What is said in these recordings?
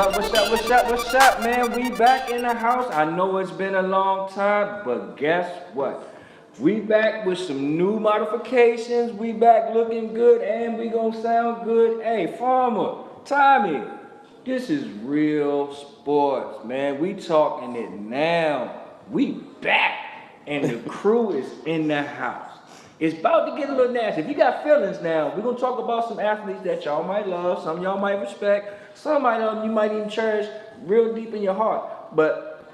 What's up, man? We back in the house. I know it's been a long time, but guess what? We back with some new modifications. We back looking good, and we gonna sound good. Hey, Farmer, Tommy, this is real sports, man. We talking it now. We back, and the crew is in the house. It's about to get a little nasty. If you got feelings now, we're gonna talk about some athletes that y'all might love, some y'all might respect, some might you might even cherish real deep in your heart. But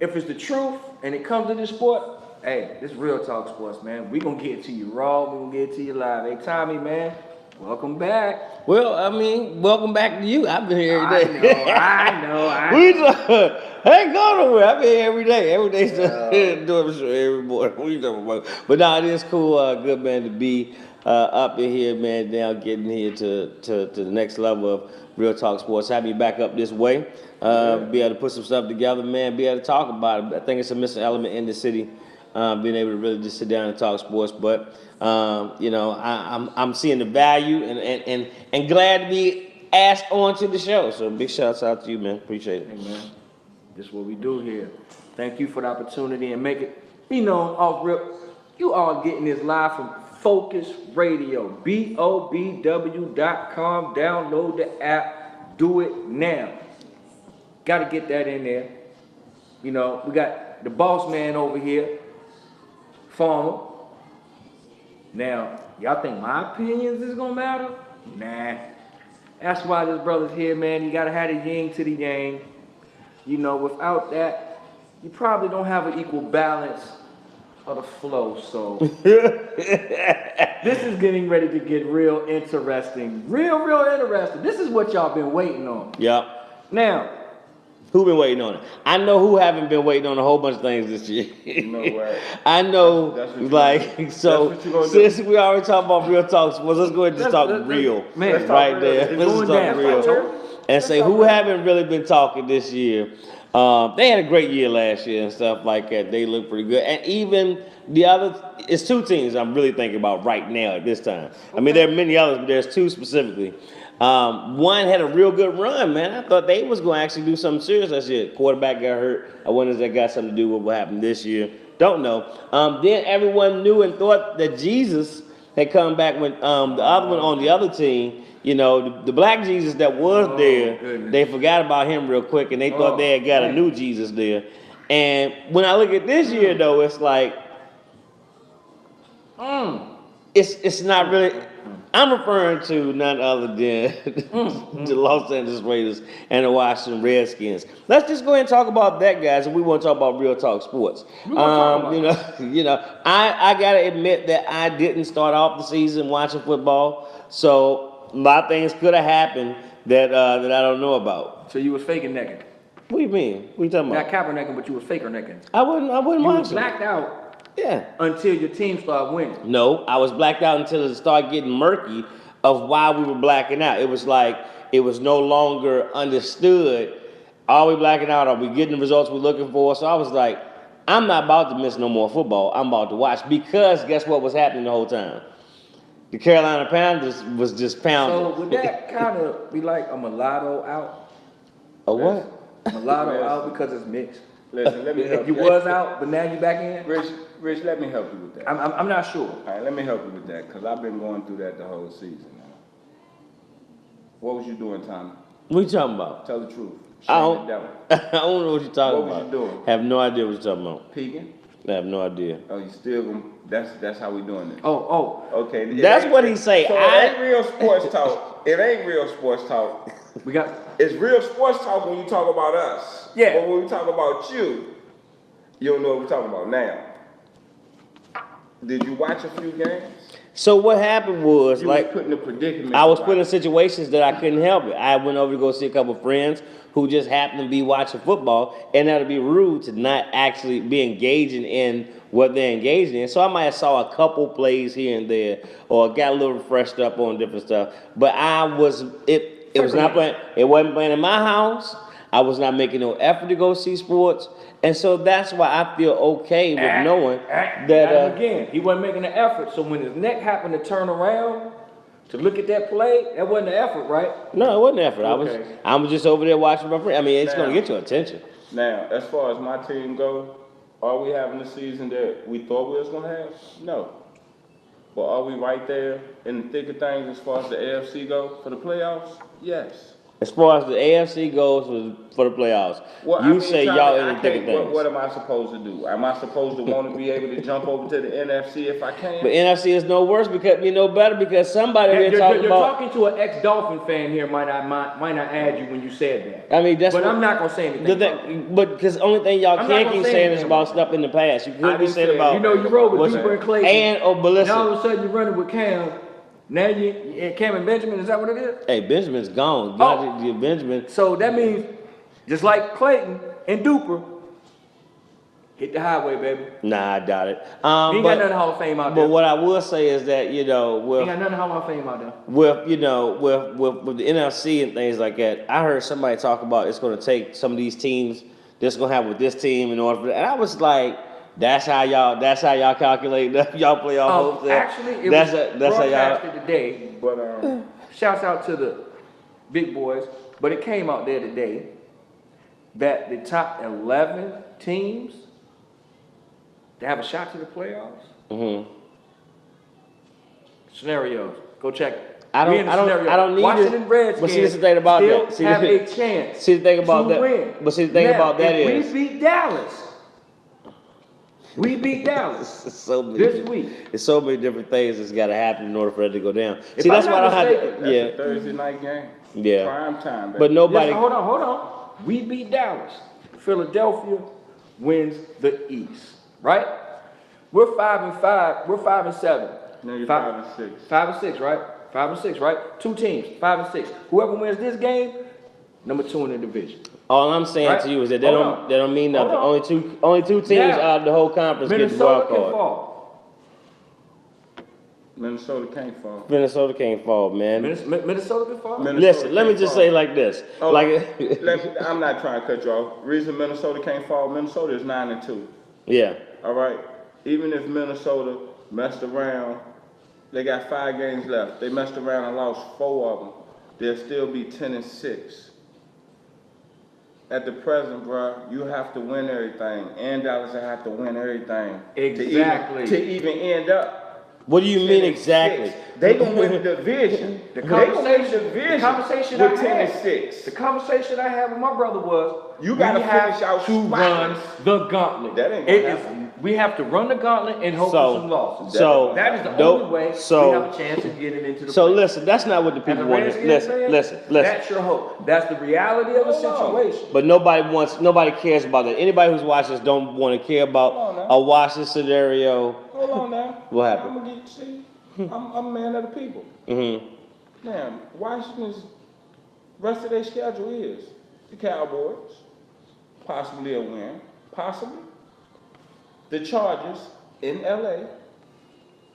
if it's the truth and it comes to this sport, hey, this real talk sports, man. We gonna get it to you raw, we gonna get it to you live. Hey Tommy, man, welcome back. Well, I mean, welcome back to you. I've been here every day. I know. I ain't going nowhere. I've been here every day. Every day, doing the show every morning. What you talking about? But no, it is cool, good man, to be up in here, man. Now getting here to the next level of Real Talk Sports. Have me back up this way. Be able to put some stuff together, man. Be able to talk about it. I think it's a missing element in the city. Being able to really just sit down and talk sports, but I'm seeing the value and glad to be asked on to the show. So big shouts out to you, man. Appreciate it. Hey, man, this is what we do here. Thank you for the opportunity and make it be known off rip. You all getting this live from Focus Radio, BOBW.com. Download the app. Do it now. Got to get that in there. You know, we got the boss man over here. Farmer. Now, y'all think my opinions is gonna matter? Nah. That's why this brother's here, man. You gotta have the yin to the yang. You know, without that, you probably don't have an equal balance of the flow. So this is getting ready to get real interesting. Real interesting. This is what y'all been waiting on. Yep. Now, who been waiting on it? I know who haven't been waiting on a whole bunch of things this year. No way. I know, since we already talked about Real Talk Sports, let's go ahead and just talk real, man, right there. Let's talk real. And say who haven't really been talking this year. They had a great year last year and stuff like that. They look pretty good. And even the other, it's two teams I'm really thinking about right now at this time. Okay. I mean, there are many others, but there's two specifically. One had a real good run, man. I thought they was going to actually do something serious last year. Quarterback got hurt. I wonder if that got something to do with what happened this year. Don't know. Then everyone knew and thought that Jesus had come back when the other one on the other team, you know, the black Jesus that was there, goodness. They forgot about him real quick and they thought they had got a new Jesus there. And when I look at this year, though, it's like, it's not really. I'm referring to none other than the Los Angeles Raiders and the Washington Redskins. Let's just go ahead and talk about that, guys, and we want to talk about Real Talk Sports. I gotta admit that I didn't start off the season watching football, so a lot of things could have happened that I don't know about. So you was faking necking? What do you mean? What you talking about? Not Kaepernicking, but you was faker necking. I wouldn't You watch was blacked out. Yeah. Until your team started winning. No, I was blacked out until it started getting murky of why we were blacking out. It was like it was no longer understood. Are we blacking out? Are we getting the results we're looking for? So I was like, I'm not about to miss no more football. I'm about to watch because guess what was happening the whole time? The Carolina Panthers was just pounding. So would that kind of be like a mulatto out? A what? Mulatto out because it's mixed. Listen, let me help you. You was out, but now you back in? Rich, let me help you with that. I'm not sure. All right, let me help you with that, because I've been going through that the whole season now. What was you doing, Tommy? What you talking about? Tell the truth. I don't know what you're talking about. What was you doing? Have no idea what you're talking about. Peeking? I have no idea. Oh, you still gonna, that's how we doing it. Oh. Okay. That's what he say. So it ain't real sports talk. It ain't real sports talk. It's real sports talk when you talk about us. Yeah. But when we talk about you don't know what we're talking about now. Did you watch a few games? So what happened was, you was put in a predicament. I was put in situations that I couldn't help it. I went over to go see a couple of friends who just happened to be watching football, and that'd be rude to not actually be engaging in what they're engaged in. So I might have saw a couple plays here and there, or got a little refreshed up on different stuff. But it was not playing. It wasn't playing in my house. I was not making no effort to go see sports. And so that's why I feel okay with knowing that again, he wasn't making an effort. So when his neck happened to turn around, To look at that play, that wasn't an effort, right? No, it wasn't effort. Okay. I was just over there watching my friend. I mean, it's Now- going to get your attention. Now, as far as my team go, are we having the season that we thought we was gonna have? No. But are we right there in the thick of things as far as the AFC go for the playoffs? Yes. As far as the AFC goes for the playoffs, Well, you I mean, say Tommy, y'all in I the thick of can't- things. What am I supposed to do? Am I supposed to want to be able to jump over to the NFC if I can? But NFC is no worse because you know better because somebody You're, here talking you're about. talking to an ex-Dolphin fan here. Might not add you when you said that. I mean, that's. But what- I'm not gonna say anything. the about it. thing, but because the only thing y'all I'm not can't gonna keep say saying is anything about about stuff in the past. You I could be didn't saying say- about. You know, you rode with what's- Duper and Clayton. And but listen. Now all of a sudden you're running with Cam. Now you Cam and Benjamin. Is that what it is? Hey, Benjamin's gone. Oh. Benjamin. So that means, just like Clayton and Duper, hit the highway, baby. Nah, I doubt it. He ain't But, got nothing Hall of Fame out there. but what I will say is that He ain't got nothing Hall of Fame out there. with the NFC and things like that, I heard somebody talk about it's going to take some of these teams that's going to have with this team in order for that. And I was like, that's how y'all calculate y'all playoff hopes. there? Actually, it that's was that's how y'all. broadcasted today. But Shouts out to the big boys, but it came out there today that the top 11 teams to have a shot to the playoffs. Mm-hmm. Scenarios. Go check it. I We in the scenario. don't need Washington it. Redskins But see, this is the thing about still that. See, have the- a chance. See the thing about to that. win. But see the thing Now, about that if is we beat Dallas. We beat Dallas it's so many, this week. It's so many different things that's got to happen in order for it to go down. If See, I'm that's why I not don't have mistaken, to. that's Yeah, a Thursday night game. yeah. Prime time, baby. But nobody. Yes, hold on. We beat Dallas. Philadelphia wins the East, right? We're 5-5. We're 5-7. No, you're 5-6. 5-6, right? 5-6, right? Two teams, 5-6. Whoever wins this game, number 2 in the division. All I'm saying Right? to you is that Hold on. that don't mean Hold nothing. on. Only two teams Now, out of the whole conference get the Minnesota wild can card. fall. Minnesota can't fall. Minnesota can't fall, man. Minnesota can fall. Minnesota Listen, let me can't just fall. say like this. Oh, Like, I'm not trying to cut you off. Reason Minnesota can't fall, Minnesota is 9-2. yeah. All right. Even if Minnesota messed around, they got 5 games left. They messed around and lost 4 of them. They'll still be 10-6. At the present, bro, you have to win everything, and Dallas have to win everything Exactly. to even end up. What do you mean exactly? They gonna win the division. The They gonna win conversation, the division the conversation with I had, 10-6. the conversation I had with my brother was, You gotta we have finish out to run spotless. the gauntlet. That ain't gonna It is- happen. we have to run the gauntlet and hope So- for some losses. so- that is the Nope. only way So- we have a chance of getting into the So playoffs. listen, that's not what the As people a want. Redskins fan, Listen. That's your hope. That's the reality of the Hold on. situation. But nobody cares about that. Anybody who's watching this don't want to care about Hold on now. a Washington scenario. Hold on now. What happened? I'm gonna get see. I'm a man of the people. Mm-hmm. Now, Washington's rest of their schedule is the Cowboys, possibly a win, possibly. The Chargers in LA,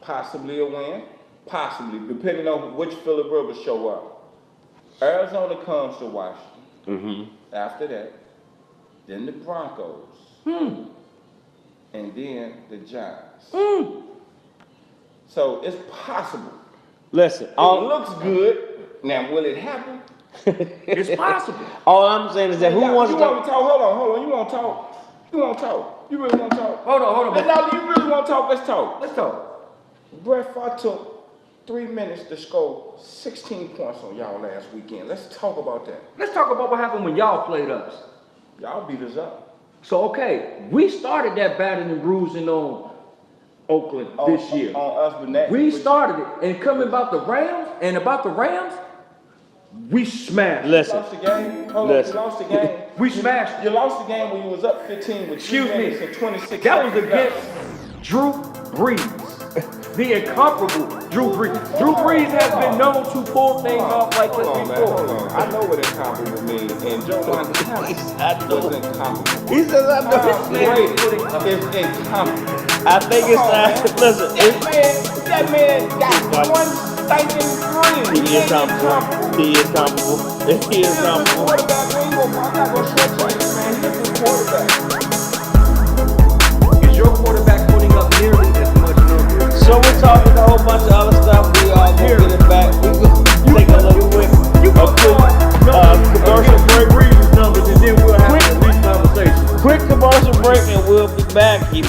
possibly a win, possibly, depending on which Phillip Rivers show up. Arizona comes to Washington. Mm-hmm. After that, then the Broncos, Hmm. and then the Giants. Hmm. So it's possible. Listen, It all looks good. Now, will it happen? It's possible. all I'm saying is that who Yeah, wants you to want to talk? Hold on. You want to talk? You want to talk? You really want to talk? Hold on. No, you really want to talk? Let's talk. Let's talk. Brett Favre took 3 minutes to score 16 points on y'all last weekend. Let's talk about that. Let's talk about what happened when y'all played us. Y'all beat us up. So, okay, we started that batting and bruising on Oakland this year. On us, but that, We started it, and coming about the Rams, we smashed. You listen. lost the game. Hold Listen. on, you lost the game. We smashed. You lost the game when you was up 15 with 3 Excuse me. minutes and 26 That was seconds against left. Drew Brees, the incomparable Drew Brees. Drew Brees has been known to pull things off like this Hold on, man. before. Hold on. I know what incomparable means, and Joe Montana I know. was incomparable. He says I know. Tom Brady is incomparable. I think it's time. Listen, That man got one stinking dream. he is comfortable. He is comfortable. He is comfortable. Quarterback, man, I'm not gonna shortchange him, man. He's a quarterback. Is your quarterback putting up nearly as much numbers? So we're talking a whole bunch of other stuff. We are gonna get it back. We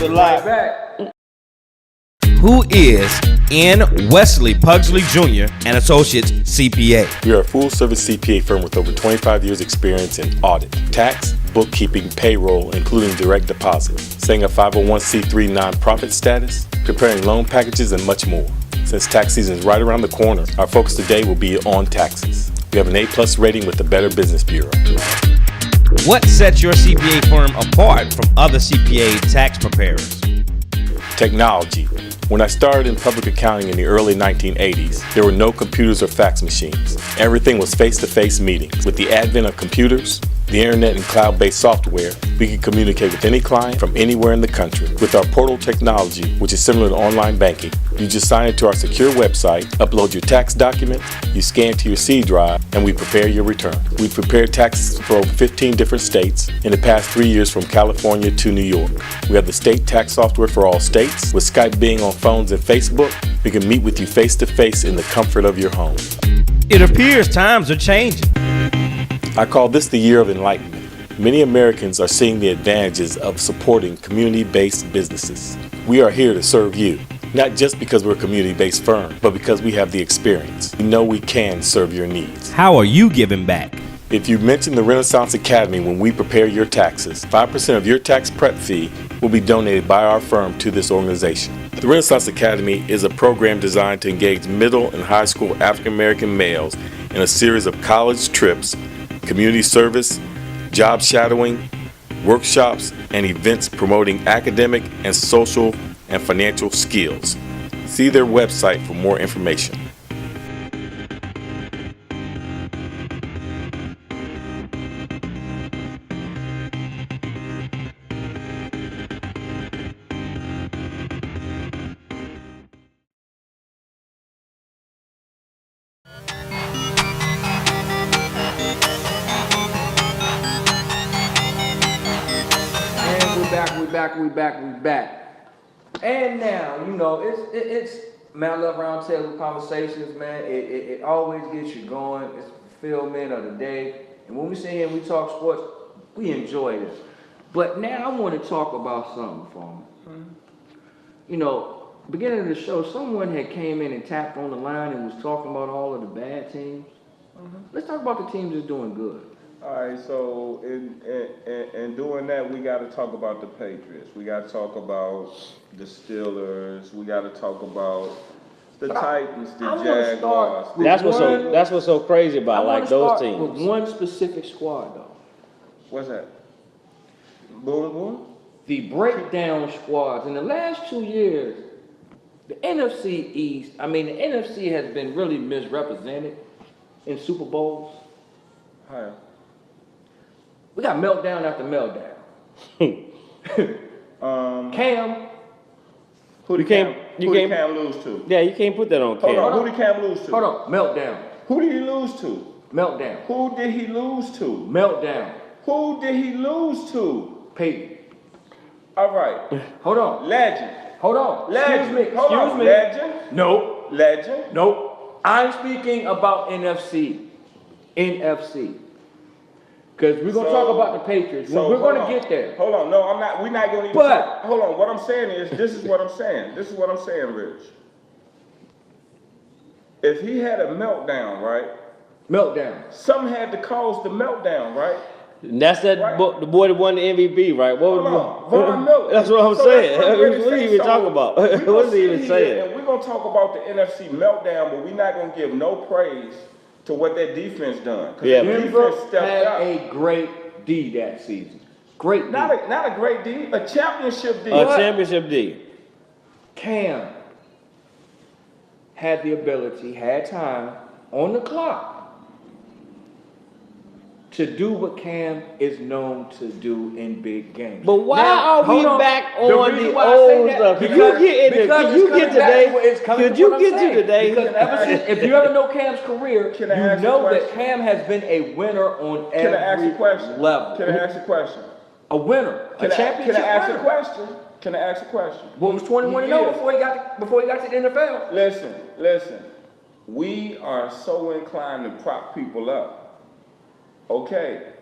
a lot. Back. Who is N. Wesley Pugsley Jr. and Associates CPA? We are a full-service CPA firm with over 25 years experience in audit, tax, bookkeeping, payroll, including direct deposit, setting a 501c3 nonprofit status, preparing loan packages, and much more. Since tax season is right around the corner, our focus today will be on taxes. We have an A+ rating with the Better Business Bureau. What sets your CPA firm apart from other CPA tax preparers? Technology. When I started in public accounting in the early 1980s, there were no computers or fax machines. Everything was face-to-face meetings. With the advent of computers, the internet, and cloud-based software, we can communicate with any client from anywhere in the country. With our portal technology, which is similar to online banking, you just sign into our secure website, upload your tax documents, you scan to your C drive, and we prepare your return. We've prepared taxes for over 15 different states in the past 3 years, from California to New York. We have the state tax software for all states. With Skype being on phones and Facebook, we can meet with you face-to-face in the comfort of your home. It appears times are changing. I call this the year of enlightenment. Many Americans are seeing the advantages of supporting community-based businesses. We are here to serve you, not just because we're a community-based firm, but because we have the experience. We know we can serve your needs. How are you giving back? If you mention the Renaissance Academy when we prepare your taxes, 5% of your tax prep fee will be donated by our firm to this organization. The Renaissance Academy is a program designed to engage middle and high school African American males in a series of college trips, community service, job shadowing, workshops, and events promoting academic and social and financial skills. See their website for more information. We back. And now, you know, it's man, I love round table conversations, man. It always gets you going. It's fulfillment of the day. And when we sit here and we talk sports, we enjoy this. But now I want to talk about something for me. You know, beginning of the show, someone had came in and tapped on the line and was talking about all of the bad teams. Let's talk about the teams that's doing good. All right, so in doing that, we got to talk about the Patriots. We got to talk about the Steelers. We got to talk about the Titans, the Jaguars. That's what's so crazy about like those teams. With one specific squad, though. What's that? Boom? The breakdown squads. In the last 2 years, the NFC East, the NFC has been really misrepresented in Super Bowls. Hi. We got meltdown after meltdown. Cam. Who did Cam lose to? Yeah, you can't put that on Cam. Hold on, who did Cam lose to? Hold on, meltdown. Who did he lose to? Meltdown. Who did he lose to? Meltdown. Who did he lose to? Peyton. All right. Hold on. Legend. Hold on. Legend. Excuse me. Legend. Nope. Legend. Nope. I'm speaking about NFC. NFC. Because we're going to talk about the Patriots. We're going to get there. Hold on. No, I'm not. We're not going to even talk. Hold on. What I'm saying is, this is what I'm saying. This is what I'm saying, Rich. If he had a meltdown, right? Meltdown. Something had to cause the meltdown, right? And that's that right. The boy that won the MVP, right? Von Miller. That's what I'm saying. What are you even talking about? What is he even saying? And we're going to talk about the NFC meltdown, but we're not going to give no praise to what that defense done. Yeah, Denver had a great D that season. Great D. Not a great D, a championship D. A championship D. Cam had the ability, had time on the clock to do what Cam is known to do in big games. But why are we back on the old stuff? Could you get to today? If you ever know Cam's career, you know that Cam has been a winner on every level. Can I ask a question? A winner, a championship Can I ask winner. a question? Can I ask a question? What was 21-0 before he got to the NFL? Listen. We are so inclined to prop people up. Okay,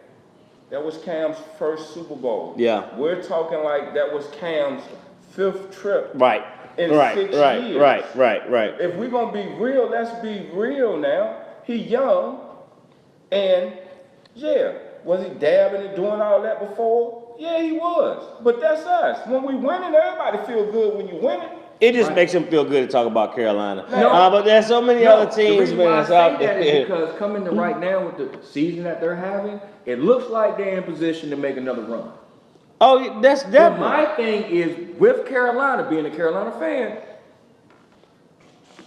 that was Cam's first Super Bowl. Yeah. We're talking like that was Cam's fifth trip Right. in Right. 6 Right. years. Right. If we're gonna be real, let's be real now. He young, and yeah, was he dabbing and doing all that before? Yeah, he was. But that's us. When we winning, everybody feel good when you winning. It just makes him feel good to talk about Carolina. No. But there's so many No, other the teams, reason man, why I that's say out that there. is because coming to right now with the season that they're having, it looks like they're in position to make another run. Oh, that's But definitely. my thing is, with Carolina, being a Carolina fan,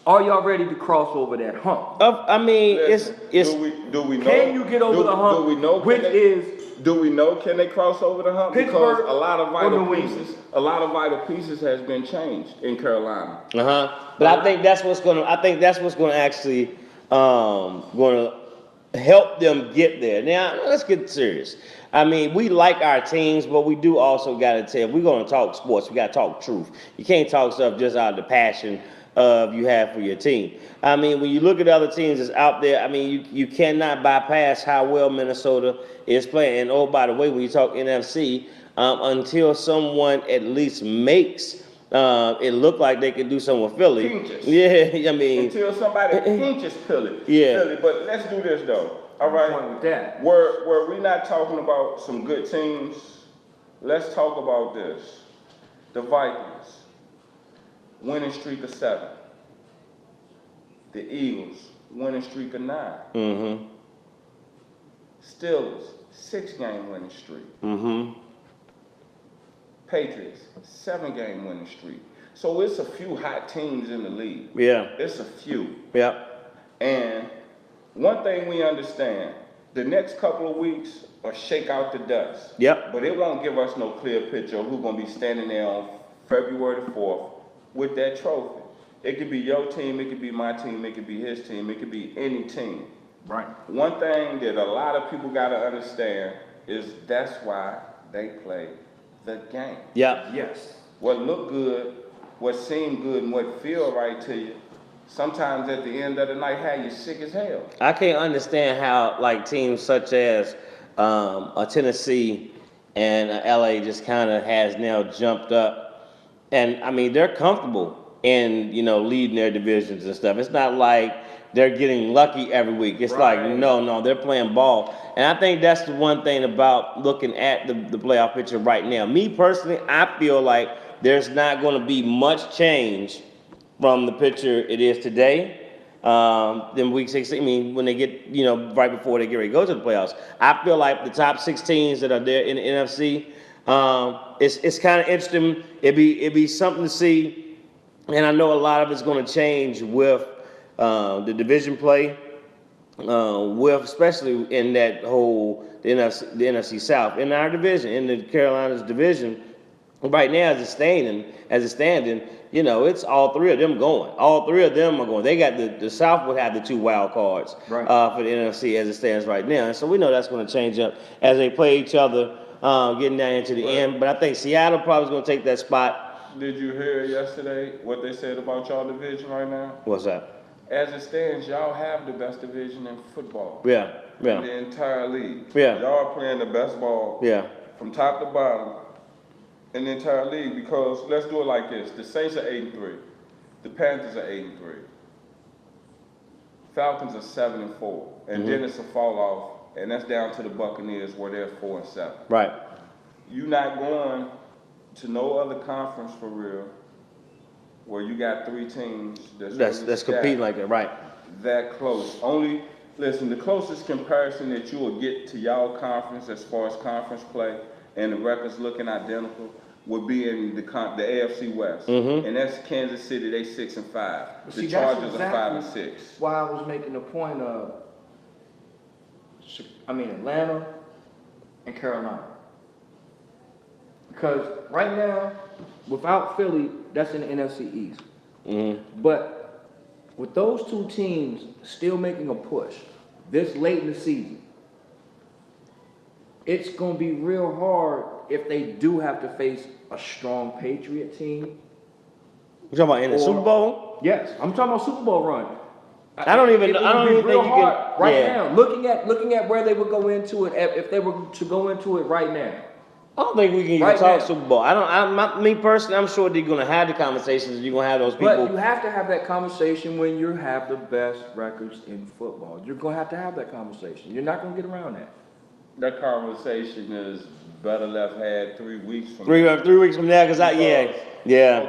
are y'all ready to cross over that hump? I mean, Listen, it's. do we know? Can you get over the hump? Do we know? Which is Do we know? Can they cross over the hump? Pittsburgh Because a lot of or vital New England? pieces, has been changed in Carolina. But I think that's what's gonna. I think that's what's gonna actually gonna help them get there. Now let's get serious. I mean, we like our teams, but we do also gotta tell. If we're gonna talk sports, we gotta talk truth. You can't talk stuff just out of the passion of you have for your team. I mean, when you look at other teams that's out there, I mean, you cannot bypass how well Minnesota is playing. And oh, by the way, when you talk NFC, until someone at least makes it look like they can do something with Philly. Pinches. Yeah, I mean. Until somebody pinches Philly. Yeah. Philly. But let's do this though. All right. point with that. Were we not talking about some good teams? Let's talk about this. The Vikings, winning streak of 7. The Eagles, winning streak of 9. Mm-hmm. Steelers, 6-game winning streak. Mm-hmm. Patriots, 7-game winning streak. So it's a few hot teams in the league. Yeah. It's a few. Yeah. And one thing we understand, the next couple of weeks will shake out the dust. Yep. But it won't give us no clear picture of who's going to be standing there on February the 4th with that trophy. It could be your team, it could be my team, it could be his team, it could be any team. right. One thing that a lot of people got to understand is that's why they play the game. Yeah. Yes. What look good, what seem good, and what feel right to you, sometimes at the end of the night, have you sick as hell. I can't understand how like teams such as a Tennessee and LA just kind of has now jumped up, and I mean they're comfortable in leading their divisions and stuff. It's not like they're getting lucky every week. It's like no, they're playing ball, and I think that's the one thing about looking at the playoff picture right now. Me personally, I feel like there's not going to be much change from the picture it is today. In week 16, I mean, when they get, right before they get ready to go to the playoffs, I feel like the top 6 teams that are there in the NFC, it's kind of interesting. It'd be something to see, and I know a lot of it's going to change with the division play, with especially in that whole the NFC South in our division, in the Carolinas division. Right now, as it's standing, it's all 3 of them going. All 3 of them are going. They got the South would have the 2 wild cards Right. For the NFC as it stands right now. And so we know that's going to change up as they play each other, getting down into the end. But I think Seattle probably is going to take that spot. Did you hear yesterday what they said about y'all division right now? What's that? As it stands, y'all have the best division in football. Yeah. In the entire league. Yeah. Y'all playing the best ball. Yeah. From top to bottom in the entire league, because let's do it like this. The Saints are 8-3. The Panthers are 8-3. Falcons are 7-4. And then it's a fall off, and that's down to the Buccaneers where they're 4-7. Right. You're not going to no other conference for real where you got 3 teams That's competing like that. Right. that close. Listen, the closest comparison that you will get to y'all conference as far as conference play and the records looking identical would be in the AFC West. And that's Kansas City, they 6-5. The Chargers are 5-6. Why I was making the point of, Atlanta and Carolina. Because right now, without Philly, that's in the NFC East. But with those 2 teams still making a push this late in the season, it's going to be real hard if they do have to face a strong Patriot team. You talking about in the Super Bowl? Yes, I'm talking about Super Bowl run. I don't even It would think be real you hard can. right Yeah. now. Looking at where they would go into it, if they were to go into it right now, I don't think we can even Right talk now. Super Bowl. Me personally, I'm sure they're gonna have the conversations. You're gonna have those people. But you have to have that conversation when you have the best records in football. You're gonna have that conversation. You're not gonna get around that. That conversation is better left had 3 weeks from Three now. 3 weeks from now, yeah.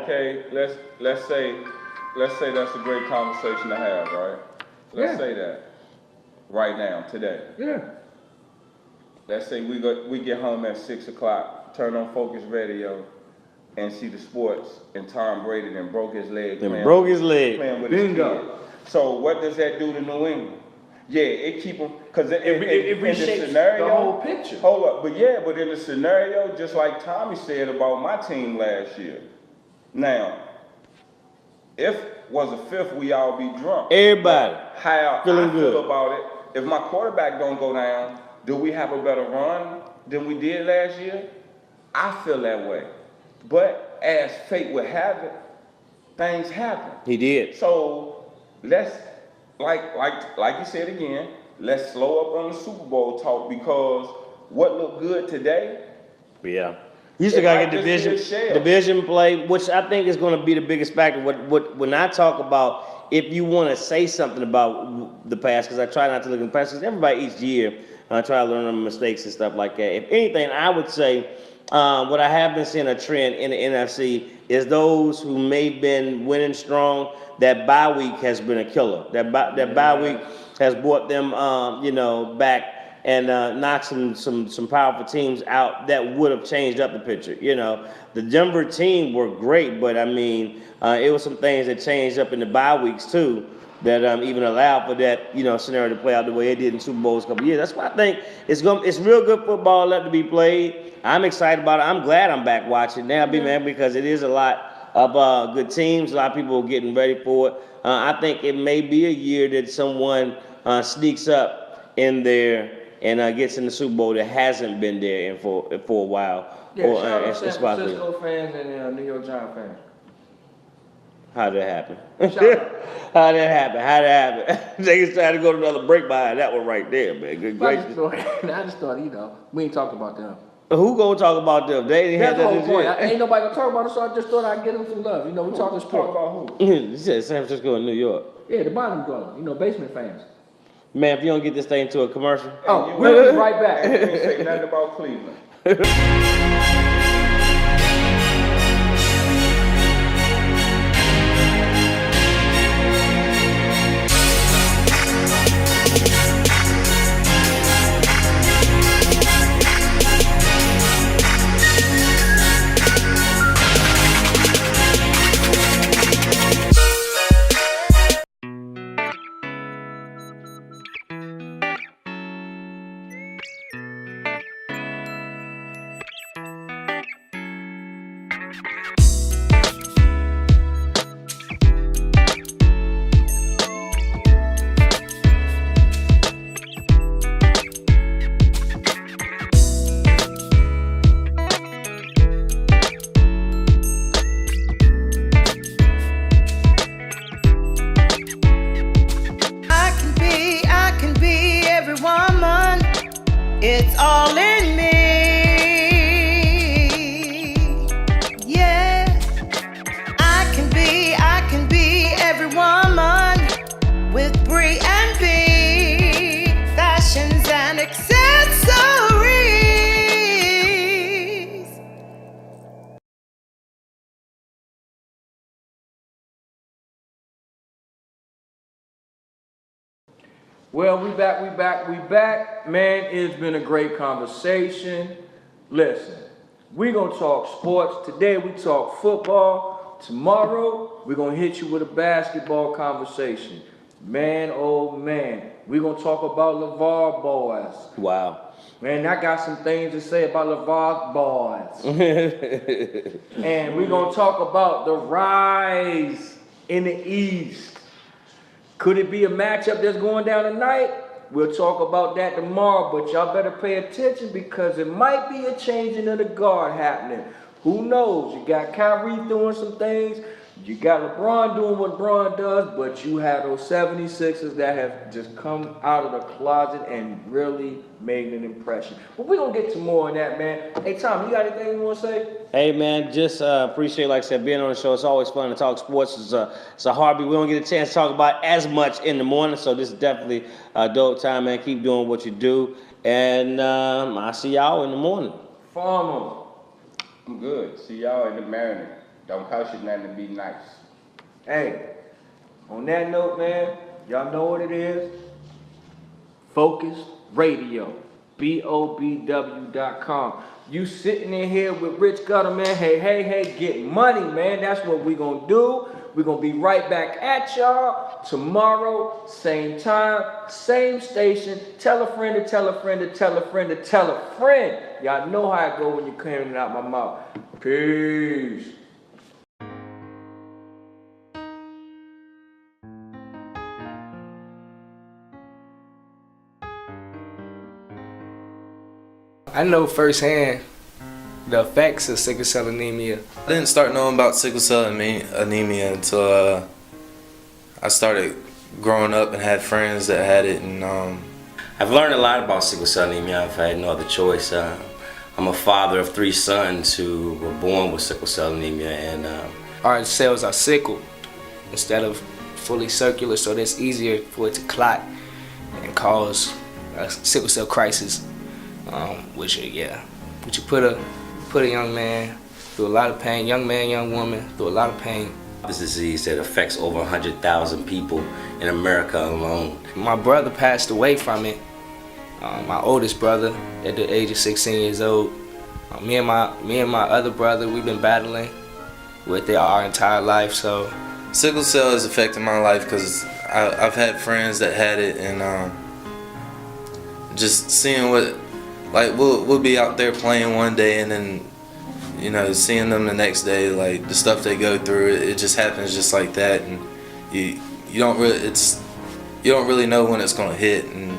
Okay, let's say that's a great conversation to have, right? Let's Yeah. say that right now, today. Yeah. Let's say we get home at 6 o'clock, turn on Focus Radio, and see the sports, and Tom Brady then broke his leg. Broke his leg. Playing with Bingo. his kid. So what does that do to New England? Yeah, it keep them, because It reshapes the whole picture. Hold up, but in the scenario, just like Tommy said about my team last year. Now, if was a fifth, we all be drunk. Everybody How feeling I good feel about it, if my quarterback don't go down, do we have a better run than we did last year? I feel that way. But as fate would have it, things happen. He did. So let's, like you said again, let's slow up on the Super Bowl talk, because what looked good today, Yeah. You still gotta get division play, which I think is gonna be the biggest factor. When I talk about, if you want to say something about the past, because I try not to look in the past, because everybody each year try to learn from mistakes and stuff like that. If anything, I would say what I have been seeing a trend in the NFC is those who may have been winning strong. That bye week has been a killer. That bye week has brought them, back and knocked some powerful teams out that would have changed up the picture. The Denver team were great, but I mean, it was some things that changed up in the bye weeks too, that even allowed for that scenario to play out the way it did in Super Bowls a couple years. That's why I think it's real good football left to be played. I'm excited about it. I'm glad I'm back watching now, man, because it is a lot of good teams. A lot of people are getting ready for it. I think it may be a year that someone sneaks up in there and gets in the Super Bowl that hasn't been there for a while. Yeah, shout out to San Francisco fans and New York Giants fans. How'd that happen? Shout out. How'd that happen? They decided to go to another break behind that one right there, man. Good gracious. I just thought, we ain't talked about them. Who gonna talk about them? They didn't That's have the that. whole point. Ain't nobody gonna talk about it, so I just thought I'd give them some love. We talking sport. talk about who? You said San Francisco and New York. Yeah, the bottom dwellers, basement fans. Man, if you don't get this thing to a commercial. Oh, we'll be right I back. didn't say nothing about Cleveland. It's all in me. Yeah. I can be every woman with Brie and B. Fashions and accessories. Well, we back. Man, it's been a great conversation. Listen, we gonna talk sports. Today we talk football. Tomorrow, we're gonna hit you with a basketball conversation. Man, oh man, we gonna talk about LeVar boys. Wow. Man, I got some things to say about LeVar boys. And we're gonna talk about the rise in the East. Could it be a matchup that's going down tonight? We'll talk about that tomorrow, but y'all better pay attention because it might be a changing of the guard happening. Who knows? You got Kyrie doing some things. You got LeBron doing what LeBron does, but you have those 76ers that have just come out of the closet and really made an impression. But we're going to get to more on that, man. Hey, Tom, you got anything you want to say? Hey man, just appreciate, like I said, being on the show. It's always fun to talk sports. It's a hobby we don't get a chance to talk about as much in the morning, so this is definitely a dope time, man. Keep doing what you do, and I'll see y'all in the morning. Farmer. I'm good. See y'all in the Mariners. Don't cost you nothing to be nice. Hey, on that note, man, y'all know what it is. Focus Radio. BOBW.com. You sitting in here with Rich Gutta, man. Hey, get money, man. That's what we gonna do. We're gonna be right back at y'all tomorrow, same time, same station. Tell a friend to tell a friend to tell a friend to tell a friend. Y'all know how it go when you're clearing it out my mouth. Peace. I know firsthand the effects of sickle cell anemia. I didn't start knowing about sickle cell anemia until I started growing up and had friends that had it. And I've learned a lot about sickle cell anemia. I've had no other choice. I'm a father of 3 sons who were born with sickle cell anemia, and Our cells are sickled instead of fully circular, so that's easier for it to clot and cause a sickle cell crisis. Which you put a young man through a lot of pain, young man, young woman through a lot of pain. this disease that affects over 100,000 people in America alone. My brother passed away from it. My oldest brother at the age of 16 years old. Me and my other brother, we've been battling with it our entire life. So sickle cell has affected my life because I've had friends that had it, and just seeing what, like, we'll be out there playing one day, and then, you know, seeing them the next day, like the stuff they go through, it just happens just like that, and you don't really know when it's gonna hit. And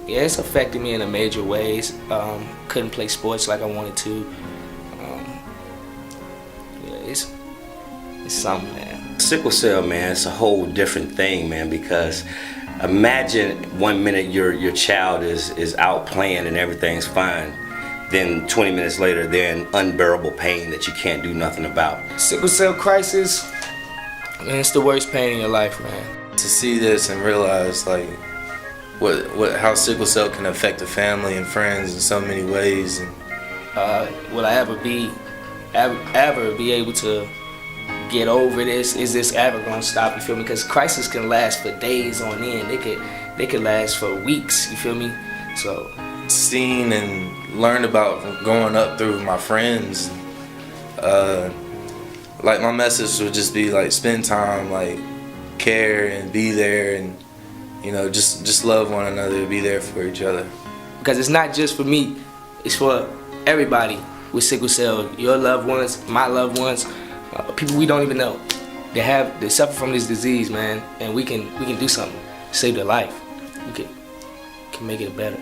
yeah, it's affected me in a major ways. Couldn't play sports like I wanted to. Yeah, it's something, man. Sickle cell, man, it's a whole different thing, man, because imagine 1 minute your child is out playing and everything's fine. Then 20 minutes later, they're in unbearable pain that you can't do nothing about. Sickle cell crisis, man, it's the worst pain in your life, man. to see this and realize, like, how sickle cell can affect a family and friends in so many ways. And will I ever be able to get over this? Is this ever gonna stop? You feel me? Because crisis can last for days on end. They could last for weeks. You feel me? So seen and learned about growing up through my friends, like, my message would just be like, spend time, like, care and be there, and, you know, just love one another, be there for each other. Because it's not just for me, it's for everybody with sickle cell. Your loved ones, my loved ones, people we don't even know. They suffer from this disease, man, and we can do something, save their life. We can make it better.